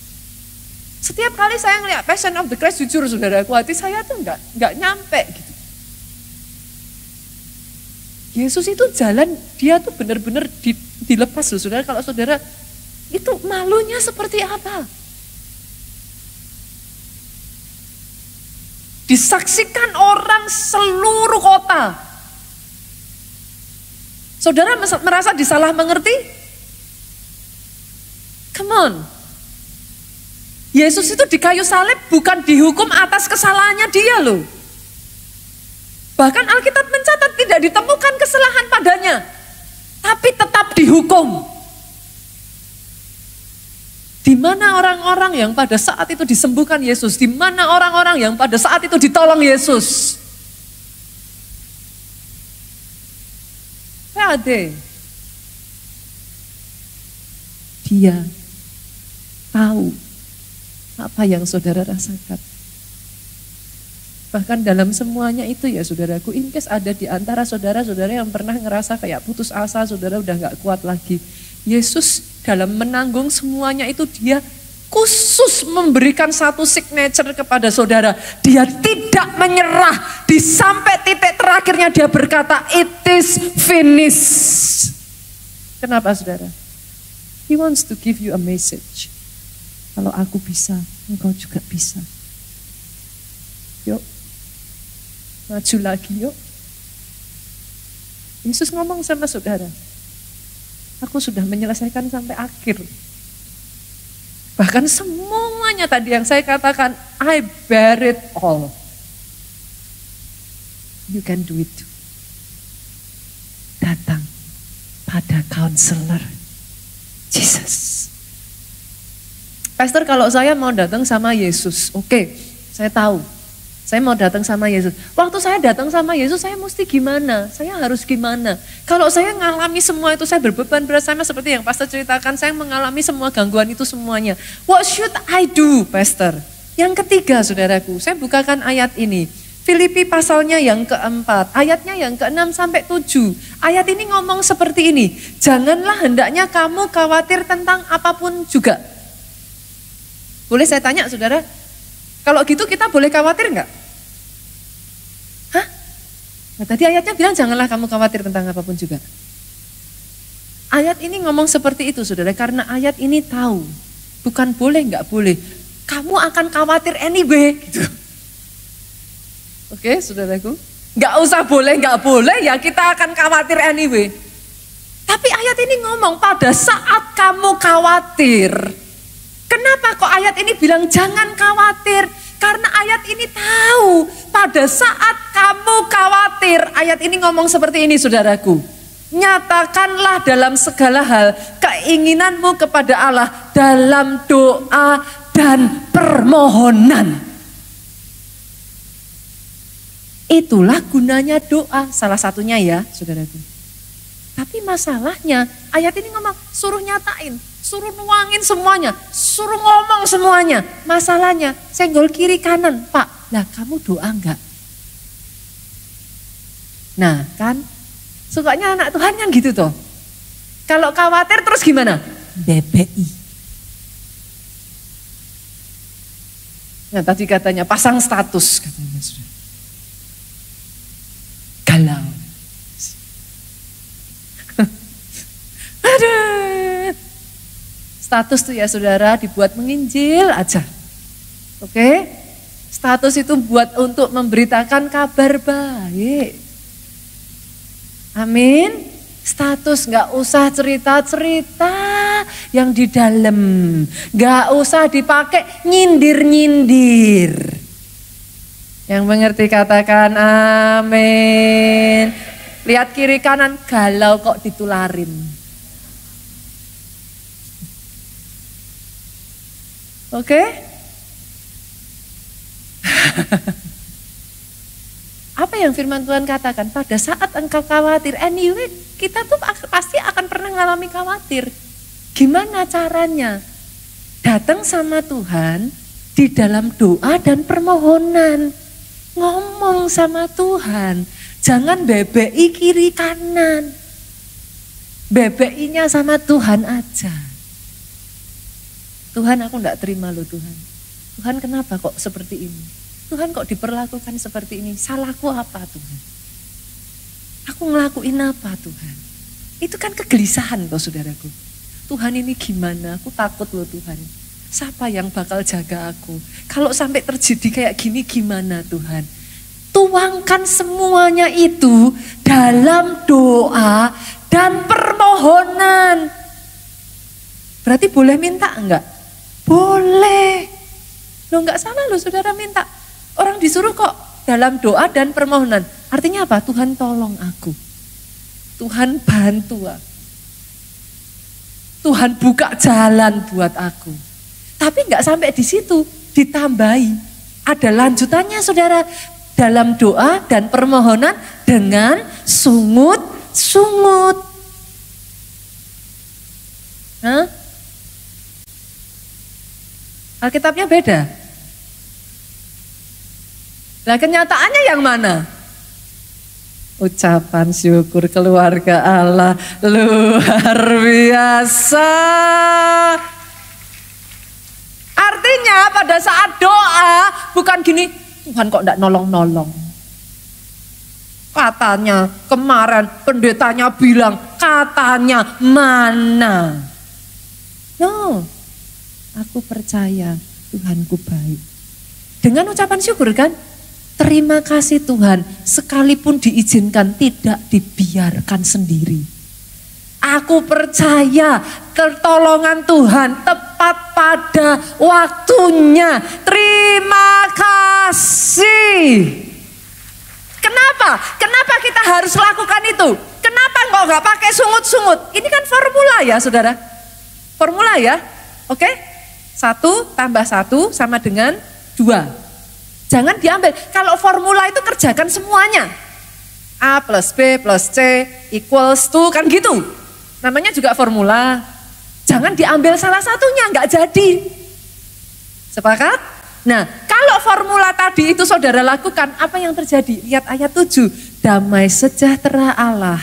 Setiap kali saya ngeliat Passion of the Christ, jujur saudaraku, hati saya tuh nggak nyampe gitu. Yesus itu jalan, dia tuh benar-benar dilepas loh saudara. Kalau saudara itu malunya seperti apa? Disaksikan orang seluruh kota. Saudara merasa disalah mengerti? Come on. Yesus itu di kayu salib bukan dihukum atas kesalahannya dia loh. Bahkan Alkitab mencatat tidak ditemukan kesalahan padanya. Tapi tetap dihukum. Di mana orang-orang yang pada saat itu disembuhkan Yesus? Di mana orang-orang yang pada saat itu ditolong Yesus? Where are they? Dia tahu apa yang saudara rasakan. Bahkan dalam semuanya itu ya saudaraku, in case ada di antara saudara-saudara yang pernah ngerasa kayak putus asa, saudara udah gak kuat lagi. Yesus dalam menanggung semuanya itu dia khusus memberikan satu signature kepada saudara. Dia tidak menyerah. Di sampai titik terakhirnya dia berkata, it is finished. Kenapa saudara? He wants to give you a message. Kalau aku bisa, engkau juga bisa. Yuk, maju lagi yuk. Yesus ngomong sama saudara, aku sudah menyelesaikan sampai akhir. Bahkan semuanya tadi yang saya katakan, I bear it all. You can do it too. Datang pada counselor Jesus. Pastor, kalau saya mau datang sama Yesus, oke, saya tahu. Saya mau datang sama Yesus. Waktu saya datang sama Yesus, saya mesti gimana? Saya harus gimana? Kalau saya mengalami semua itu, saya berbeban berat sama seperti yang Pastor ceritakan, saya mengalami semua gangguan itu semuanya. What should I do, Pastor? Yang ketiga, saudaraku, saya bukakan ayat ini. Filipi pasalnya yang keempat, ayatnya yang ke-6 sampai 7. Ayat ini ngomong seperti ini, janganlah hendaknya kamu khawatir tentang apapun juga. Boleh saya tanya, saudara? Kalau gitu kita boleh khawatir enggak? Hah? Nah, tadi ayatnya bilang janganlah kamu khawatir tentang apapun juga. Ayat ini ngomong seperti itu saudara, karena ayat ini tahu. Bukan boleh enggak boleh. Kamu akan khawatir anyway. Gitu. Oke saudaraku. Enggak usah boleh enggak boleh ya kita akan khawatir anyway. Tapi ayat ini ngomong pada saat kamu khawatir. Kenapa kok ayat ini bilang jangan khawatir? Karena ayat ini tahu pada saat kamu khawatir, ayat ini ngomong seperti ini saudaraku. Nyatakanlah dalam segala hal keinginanmu kepada Allah dalam doa dan permohonan. Itulah gunanya doa, salah satunya ya saudaraku. Tapi masalahnya ayat ini ngomong suruh nyatain, suruh nuangin semuanya, suruh ngomong semuanya. Masalahnya senggol kiri kanan, Pak, lah kamu doa enggak? Nah kan, sukanya anak Tuhan kan gitu toh. Kalau khawatir terus gimana? BBI. Nah tadi katanya pasang status katanya sudah. Galau. Aduh. Status tuh ya saudara dibuat menginjil aja. Oke? Status itu buat untuk memberitakan kabar baik. Amin. Status gak usah cerita-cerita yang di dalam. Gak usah dipakai nyindir-nyindir. Yang mengerti katakan amin. Lihat kiri kanan galau kok ditularin. Oke? Apa yang firman Tuhan katakan? Pada saat engkau khawatir, anyway kita tuh pasti akan pernah mengalami khawatir. Gimana caranya? Datang sama Tuhan di dalam doa dan permohonan. Ngomong sama Tuhan, jangan BBI kiri kanan. BBI-nya sama Tuhan aja. Tuhan aku enggak terima loh Tuhan. Tuhan kenapa kok seperti ini? Tuhan kok diperlakukan seperti ini? Salahku apa Tuhan? Aku ngelakuin apa Tuhan? Itu kan kegelisahan toh saudaraku. Tuhan ini gimana? Aku takut loh Tuhan. Siapa yang bakal jaga aku? Kalau sampai terjadi kayak gini gimana Tuhan? Tuangkan semuanya itu dalam doa dan permohonan. Berarti boleh minta enggak? Boleh. Loh enggak salah loh saudara minta. Orang disuruh kok dalam doa dan permohonan. Artinya apa? Tuhan tolong aku. Tuhan bantu aku. Tuhan buka jalan buat aku. Tapi enggak sampai di situ, ditambahi. Ada lanjutannya saudara, dalam doa dan permohonan dengan sungut-sungut. Hah? Alkitabnya beda. Nah kenyataannya yang mana? Ucapan syukur keluarga Allah luar biasa. Artinya pada saat doa bukan gini, Tuhan kok enggak nolong-nolong. Katanya kemarin pendetanya bilang, katanya mana. No, aku percaya Tuhanku baik. Dengan ucapan syukur kan, terima kasih Tuhan, sekalipun diizinkan tidak dibiarkan sendiri. Aku percaya pertolongan Tuhan tepat pada waktunya. Terima kasih. Kenapa? Kenapa kita harus lakukan itu? Kenapa nggak pakai sungut-sungut? Ini kan formula ya saudara. Formula ya. Oke? 1 tambah 1 sama dengan 2. Jangan diambil. Kalau formula itu kerjakan semuanya. A plus B plus C equals to kan gitu. Namanya juga formula. Jangan diambil salah satunya, nggak jadi. Sepakat? Nah, kalau formula tadi itu saudara lakukan, apa yang terjadi? Lihat ayat 7. Damai sejahtera Allah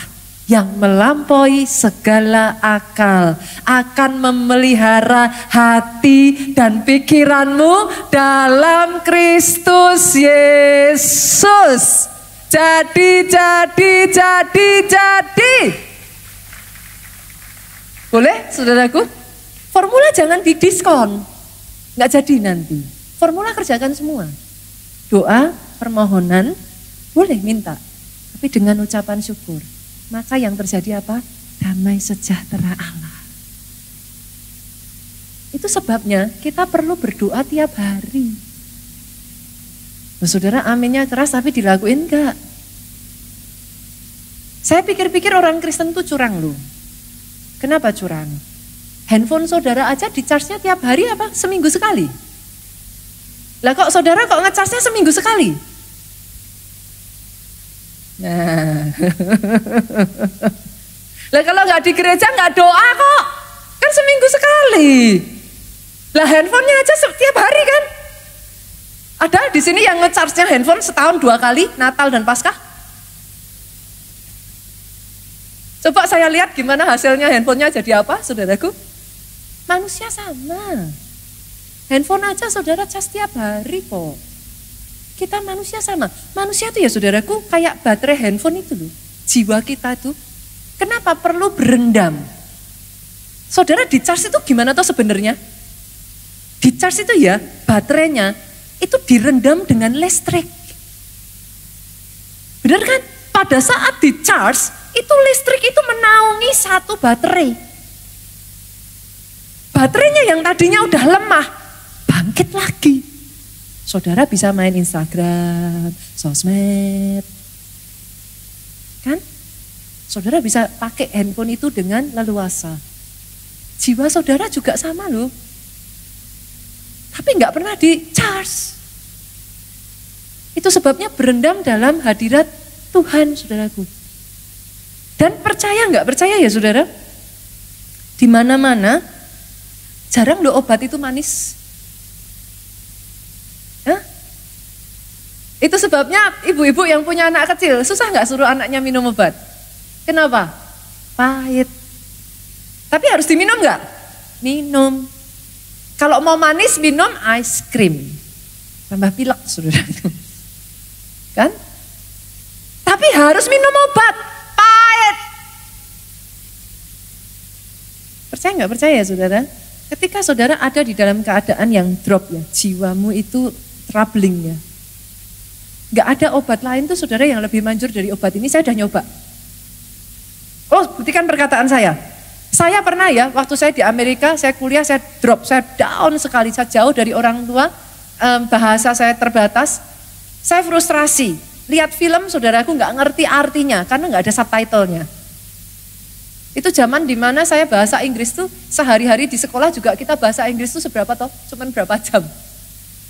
yang melampaui segala akal akan memelihara hati dan pikiranmu dalam Kristus Yesus. Jadi. Boleh saudaraku? Formula jangan didiskon. Nggak jadi nanti. Formula kerjakan semua. Doa, permohonan, boleh minta. Tapi dengan ucapan syukur. Maka yang terjadi apa? Damai sejahtera Allah. Itu sebabnya kita perlu berdoa tiap hari. Loh, saudara, aminnya keras tapi dilakuin enggak? Saya pikir-pikir orang Kristen tuh curang loh. Kenapa curang? Handphone saudara aja di-charge-nya tiap hari apa? Seminggu sekali. Lah kok saudara kok nge-charge-nya seminggu sekali? Nah. Lah kalau nggak di gereja nggak doa kok. Kan seminggu sekali. Lah handphonenya aja setiap hari kan? Ada di sini yang nge-charge-nya handphone setahun 2 kali, Natal dan Paskah? Coba saya lihat gimana hasilnya handphonenya jadi apa, saudaraku? Manusia sama. Handphone aja saudara cas tiap hari kok. Kita manusia sama. Manusia itu ya saudaraku kayak baterai handphone itu loh. Jiwa kita itu kenapa perlu berendam? Saudara di charge itu gimana tuh sebenarnya? Di charge itu ya baterainya itu direndam dengan listrik. Benar kan? Pada saat di charge itu listrik itu menaungi satu baterai. Baterainya yang tadinya udah lemah bangkit lagi. Saudara bisa main Instagram, sosmed. Kan? Saudara bisa pakai handphone itu dengan leluasa. Jiwa saudara juga sama loh. Tapi nggak pernah di-charge. Itu sebabnya berendam dalam hadirat Tuhan, saudaraku. Dan percaya nggak percaya ya saudara? Di mana-mana jarang loh obat itu manis. Hah? Itu sebabnya ibu-ibu yang punya anak kecil susah nggak suruh anaknya minum obat? Kenapa? Pahit. Tapi harus diminum nggak? Minum. Kalau mau manis minum ice cream. Tambah pilek saudara. Kan? Tapi harus minum obat. Pahit. Percaya nggak percaya saudara? Ketika saudara ada di dalam keadaan yang drop ya, jiwamu itu troubling ya. Nggak ada obat lain tuh saudara yang lebih manjur dari obat ini. Saya udah nyoba. Oh, buktikan perkataan saya. Saya pernah ya, waktu saya di Amerika, saya kuliah, saya drop, saya down sekali, saya jauh dari orang tua, bahasa saya terbatas, saya frustrasi. Lihat film, saudaraku nggak ngerti artinya, karena nggak ada subtitlenya. Itu zaman dimana saya bahasa Inggris tuh, sehari-hari di sekolah juga kita bahasa Inggris tuh seberapa toh? Cuman berapa jam.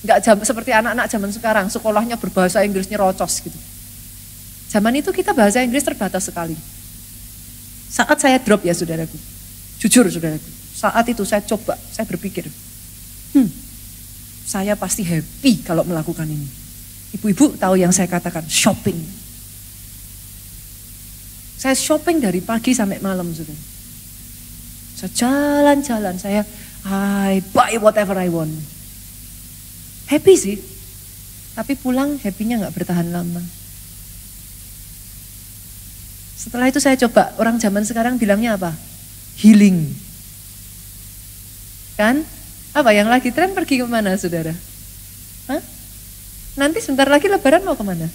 Nggak jam seperti anak-anak zaman sekarang, sekolahnya berbahasa Inggrisnya rocos gitu. Zaman itu kita bahasa Inggris terbatas sekali. Saat saya drop ya saudaraku, jujur saudaraku, saat itu saya coba, saya berpikir, saya pasti happy kalau melakukan ini. Ibu-ibu tahu yang saya katakan, shopping. Saya shopping dari pagi sampai malam saudara. Saya jalan-jalan, I buy whatever I want. Happy sih, tapi pulang happy-nya gak bertahan lama. Setelah itu saya coba, orang zaman sekarang bilangnya apa? Healing. Kan? Apa yang lagi tren pergi kemana saudara? Hah? Nanti sebentar lagi lebaran mau kemana?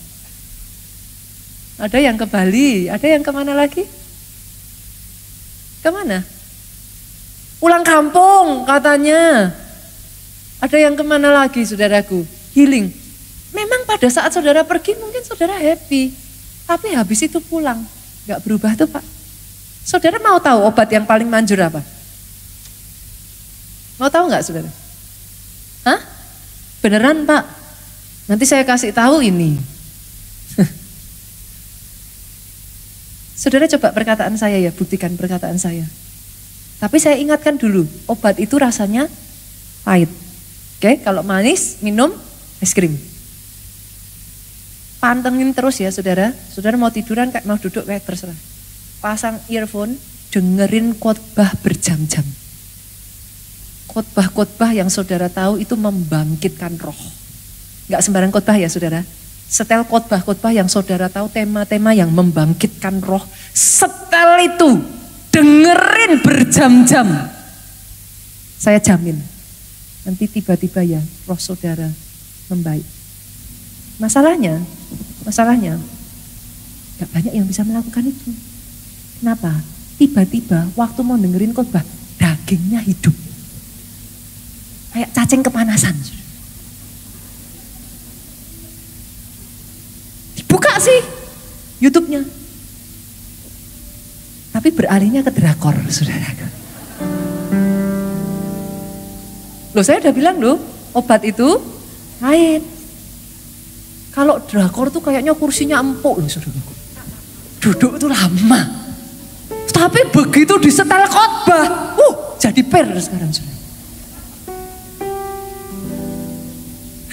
Ada yang ke Bali, ada yang kemana lagi? Kemana? Pulang kampung katanya. Ada yang kemana lagi saudaraku? Healing. Memang pada saat saudara pergi mungkin saudara happy. Tapi habis itu pulang. Gak berubah tuh Pak. Saudara mau tahu obat yang paling manjur apa? Mau tahu gak saudara? Hah? Beneran Pak? Nanti saya kasih tahu ini. Saudara coba perkataan saya ya, buktikan perkataan saya. Tapi saya ingatkan dulu, obat itu rasanya pahit. Oke, kalau manis minum es krim. Pantengin terus ya saudara. Saudara mau tiduran kayak mau duduk kayak terserah. Pasang earphone, dengerin khotbah berjam-jam. Khotbah-khotbah yang saudara tahu itu membangkitkan roh. Gak sembarang khotbah ya saudara. Setel khotbah-khotbah yang saudara tahu tema-tema yang membangkitkan roh. Setel itu, dengerin berjam-jam. Saya jamin, nanti tiba-tiba ya roh saudara membaik. Masalahnya gak banyak yang bisa melakukan itu. Kenapa? Tiba-tiba waktu mau dengerin khotbah, dagingnya hidup. Kayak cacing kepanasan. YouTube-nya. Tapi beralihnya ke drakor, saudara. Loh saya udah bilang loh, obat itu lain. Kalau drakor tuh kayaknya kursinya empuk loh saudara. Duduk itu lama. Tapi begitu disetel khotbah, jadi per sekarang saudara.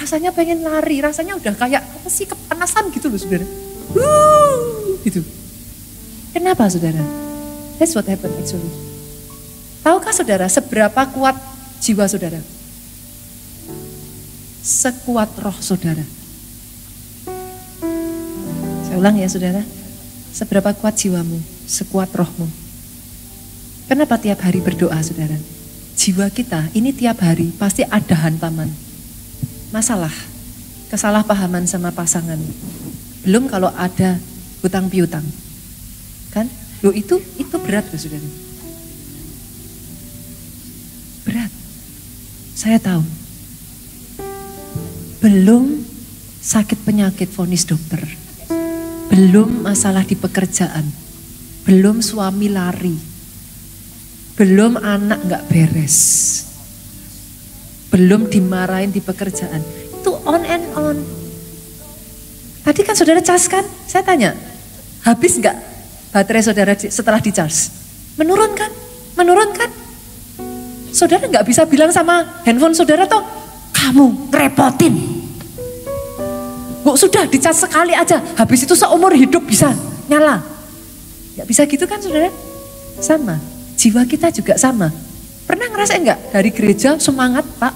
Rasanya pengen lari, rasanya udah kayak apa sih, kepanasan gitu loh saudara. Gitu. Kenapa saudara? That's what happened actually. Tahukah saudara seberapa kuat jiwa saudara? Sekuat roh saudara. Saya ulang ya saudara. Seberapa kuat jiwamu, sekuat rohmu. Kenapa tiap hari berdoa saudara? Jiwa kita ini tiap hari pasti ada hantaman. Masalah, kesalahpahaman sama pasangan. Belum kalau ada hutang piutang. Kan? Loh itu berat loh saudara. Berat. Saya tahu. Belum sakit penyakit vonis dokter. Belum masalah di pekerjaan. Belum suami lari. Belum anak gak beres. Belum dimarahin di pekerjaan. Itu on and on. Tadi kan saudara cas kan? Saya tanya, habis gak baterai saudara setelah di charge? Menurun kan? Menurun kan? Saudara gak bisa bilang sama handphone saudara toh, kamu ngerepotin. Kok sudah di charge sekali aja, habis itu seumur hidup bisa nyala. Gak bisa gitu kan saudara? Sama, jiwa kita juga sama. Pernah ngerasain gak dari gereja semangat pak,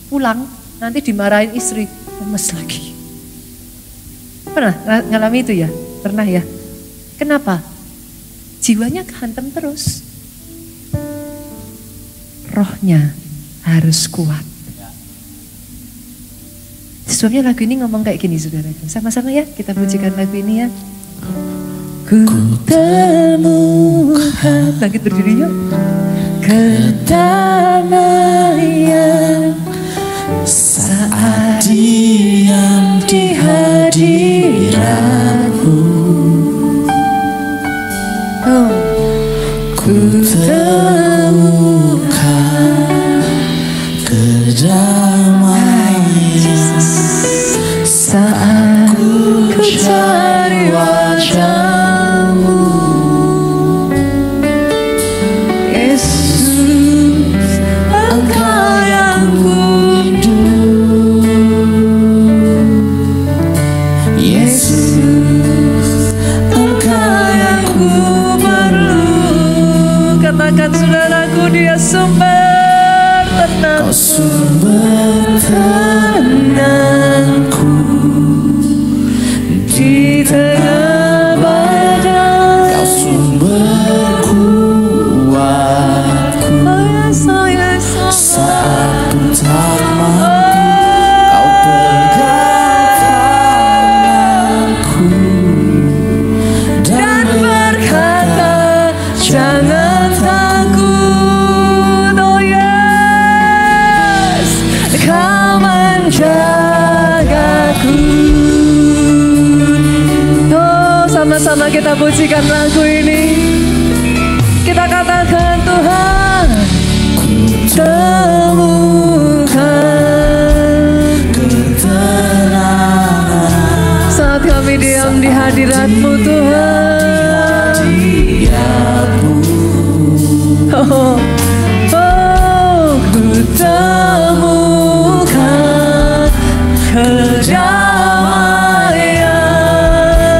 pulang nanti dimarahin istri, lemes lagi. Pernah ngalami itu ya? Pernah ya? Kenapa? Jiwanya kehantam terus. Rohnya harus kuat. Sebabnya lagu ini ngomong kayak gini saudara. Sama-sama ya kita pujikan lagu ini ya. Ku temukan, bangkit berdiri yuk. Kedamaian saat diam di hadiratmu. Ku temukan kedamaian saat ku cari wajahmu. Yesus, Engkau yang ku rindu. Yesus, Engkau yang ku perlu. Katakan saudaraku, Dia sumber tenang. Kau sumber tenangku di tengah badai. Kau sumber kuatku saat ku tak mampu. Kau pegang tanganku dan berkata, jangan takut. Oh yes, Kau menjagaku. Oh, sama-sama kita pujikan lagu ini. Kita katakan, Tuhan, ku temukan ketenangan saat kami diam di hadirat-Mu, Tuhan. Oh, ku temukan kedamaian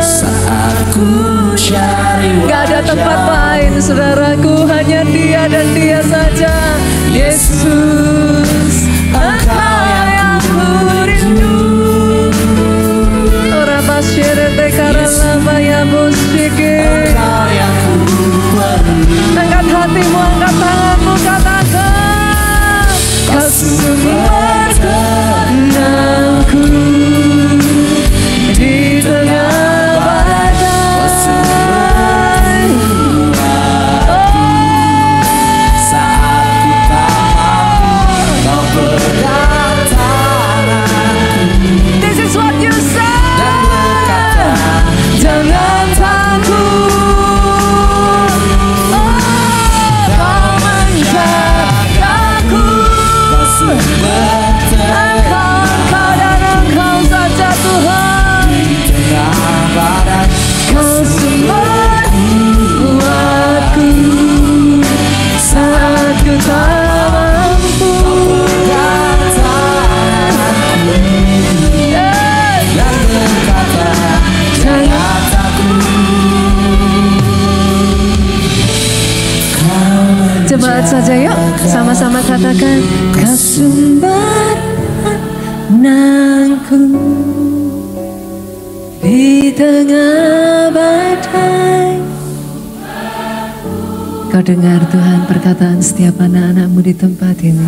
saat ku cari. Gak ada tempat lain saudaraku, hanya Dia dan Dia saja. Yesus, Engkau yang ku rindu. Ora basyerete karalama ya musyiki. Engkau yang ku perlu. Angkat hatimu, angkat tanganmu, katakan, Kau sumber tenangku di tengah badai. Saat ku tak mampu, Kau pegang tanganku. This is what you say. Dan berkata, jangan Angkat saja yuk, sama-sama katakan, Kau sumber tenangku di tengah badai. Kau dengar Tuhan perkataan setiap anak-anak-Mu di tempat ini.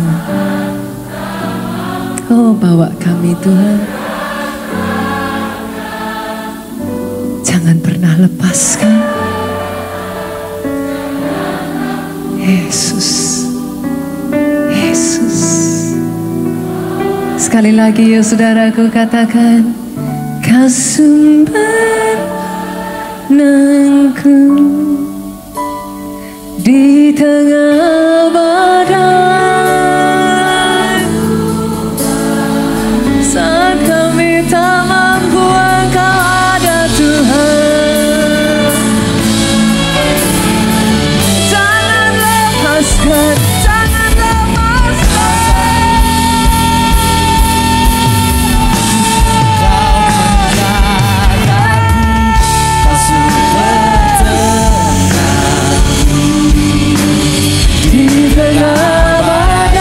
Kau bawa kami Tuhan. Jangan pernah lepaskan. Yesus. Yesus. Sekali lagi ya saudaraku katakan, Kau sumber tenangku di tengah badai. Saat kami tak mampu, Engkau ada Tuhan. Jangan lepaskan, jangan lepaskan. Kau sumber tenangku di tengah badai.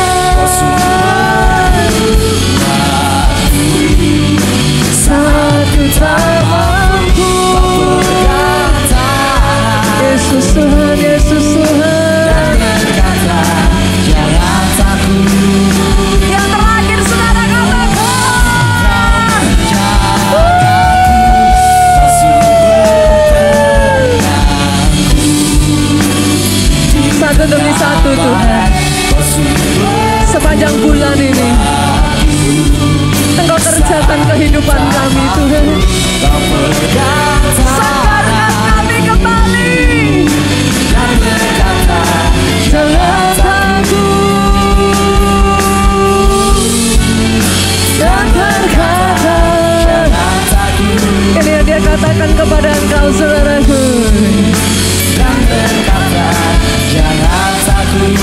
Saat ku tak mampu, Yesus Tuhan, Yesus Tuhan. Jangan takut. Yang terakhir saudara katakan, satu demi satu Tuhan. Sepanjang bulan ini Engkau kerjakan kehidupan kami Tuhan. Sadarkan kami kembali. Jangan takut dan berkata. Ini yang dia katakan kepada engkau saudaraku.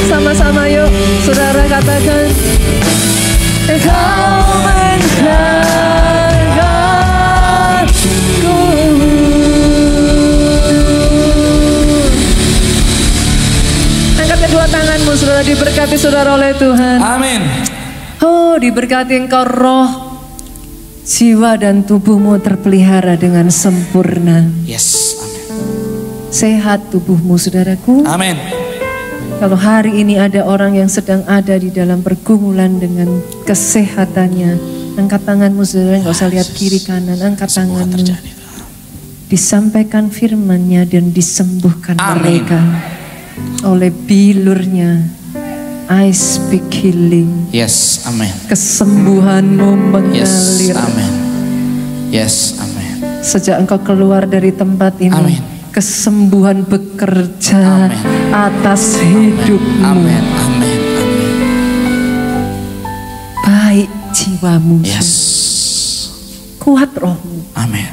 Sama-sama yuk saudara katakan, Engkau menjagaku. Angkat kedua tanganmu saudara, diberkati saudara oleh Tuhan. Amin. Oh, diberkati engkau roh, jiwa dan tubuhmu terpelihara dengan sempurna. Yes, amin. Sehat tubuhmu saudaraku. Amin. Kalau hari ini ada orang yang sedang ada di dalam pergumulan dengan kesehatannya, angkat tanganmu saudara, nggak usah lihat kiri kanan, angkat tanganmu. Disampaikan firman-Nya dan disembuhkan mereka oleh bilurnya. I speak healing. Yes, amin. Kesembuhanmu mengalir. Yes, amin. Yes, amin. Sejak engkau keluar dari tempat ini, amin. Kesembuhan bekerja atas hidupmu. Amin, amin, amin. Baik jiwamu, Yes. kuat rohmu, Amin.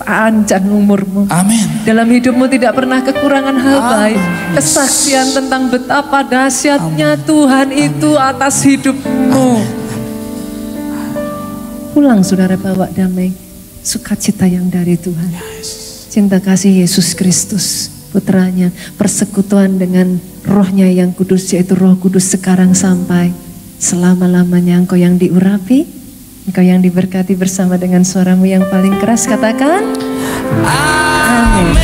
panjang umurmu. Amin. Dalam hidupmu tidak pernah kekurangan hal baik. Kesaksian tentang betapa dahsyatnya Tuhan itu atas hidupmu. Pulang saudara, bawa damai, sukacita yang dari Tuhan. Cinta kasih Yesus Kristus, putranya, persekutuan dengan rohnya yang kudus, yaitu Roh Kudus sekarang sampai selama-lamanya. Engkau yang diurapi, engkau yang diberkati bersama dengan suaramu yang paling keras, katakan amin.